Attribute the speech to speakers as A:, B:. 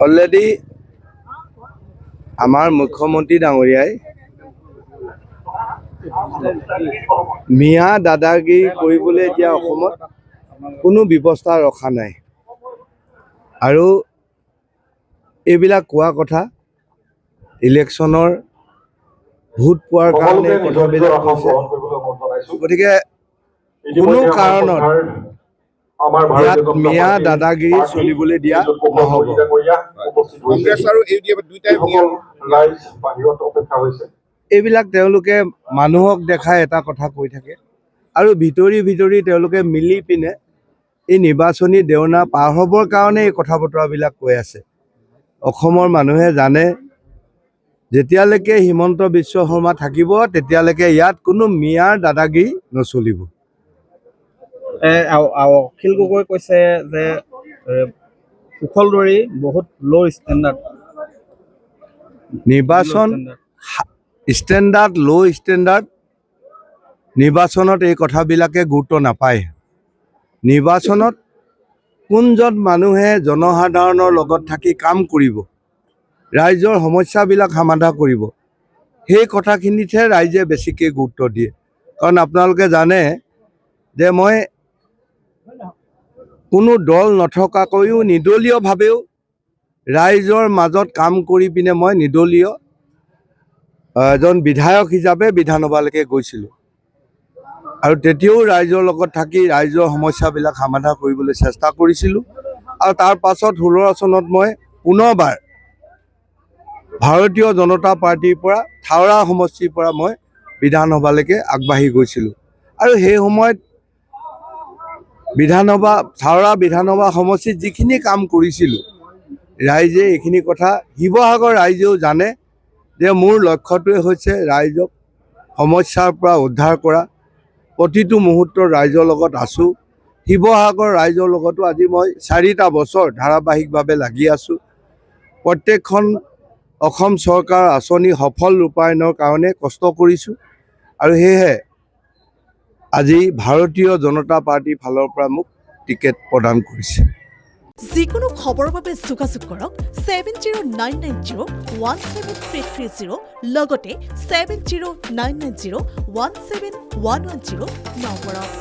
A: already আমাৰ মুখ্যমন্ত্ৰী ডাঙৰীয়াই মিয়া দাদাগিৰি কৰিবলৈ এতিয়া অসমত কোনো ব্যৱস্থা ৰখা নাই আৰু এইবিলাক কোৱা কথা ইলেকশ্যনৰ ভোট পোৱাৰ কাৰণে কথাবিলাক কৈছে গতিকে কোনো কাৰণত ইয়াত মিয়া দাদাগিৰি চলিবলৈ দিয়া নহ'ব
B: কংগ্ৰেছ আৰু ইউডিএফ দুইটাই
A: এইবিলাক তেওঁলোকে মানুহক দেখাই এটা কথা কৈ থাকে আৰু ভিতৰি তেওঁলোকে মিলি পিনে এই নিৰ্বাচনী দেওনা পাৰ হ'বৰ কাৰণে এই কথা বতৰাবিলাক কৈ আছে অসমৰ মানুহে জানে যেতিয়ালৈকে হিমন্ত বিশ্ব শৰ্মা থাকিব তেতিয়ালৈকে ইয়াত কোনো মিয়াৰ দাদাগিৰি নচলিব
C: অখিল গগৈ কৈছে যে কুশলদৰী বহুত ল' ষ্টেণ্ডাৰ্ড
A: নিৰ্বাচন ষ্টেণ্ডাৰ্ড ল' ষ্টেণ্ডাৰ্ড নিৰ্বাচনত এই কথাবিলাকে গুৰুত্ব নাপায় নিৰ্বাচনত কোনজন মানুহে জনসাধাৰণৰ লগত থাকি কাম কৰিব ৰাইজৰ সমস্যাবিলাক সমাধান কৰিব সেই কথাখিনিতহে ৰাইজে বেছিকৈ গুৰুত্ব দিয়ে কাৰণ আপোনালোকে জানে যে মই কোনো দল নথকাকৈও নিৰ্দলীয়ভাৱেও ৰাইজৰ মাজত কাম কৰি পিনে মই নিৰ্দলীয় এজন বিধায়ক হিচাপে বিধানসভালৈকে গৈছিলোঁ আৰু তেতিয়াও ৰাইজৰ লগত থাকি ৰাইজৰ সমস্যাবিলাক সমাধান কৰিবলৈ চেষ্টা কৰিছিলোঁ আৰু তাৰ পাছত 16 চনত মই পুনৰবাৰ ভাৰতীয় জনতা পাৰ্টিৰ পৰা থাওৰা সমষ্টিৰ পৰা মই বিধানসভালৈকে আগবাঢ়ি গৈছিলোঁ আৰু সেই সময়ত থাওৰা বিধানসভা সমষ্টিত যিখিনি কাম কৰিছিলোঁ ৰাইজে এইখিনি কথা শিৱসাগৰ ৰাইজেও জানে যে মোৰ লক্ষ্যটোৱে হৈছে ৰাইজক সমস্যাৰ পৰা উদ্ধাৰ কৰা প্ৰতিটো মুহূৰ্তত ৰাইজৰ লগত আছোঁ শিৱসাগৰ ৰাইজৰ লগতো আজি মই 4টা বছৰ ধাৰাবাহিকভাৱে লাগি আছোঁ প্ৰত্যেকখন অসম চৰকাৰৰ আঁচনি সফল ৰূপায়ণৰ কাৰণে কষ্ট কৰিছোঁ আৰু সেয়েহে আজি ভাৰতীয় জনতা পাৰ্টিৰ ফালৰ পৰা মোক টিকেট প্ৰদান কৰিছে
D: যিকোনো খবৰৰ বাবে যোগাযোগ কৰক 7099017330 লগতে 7099017110 নম্বৰত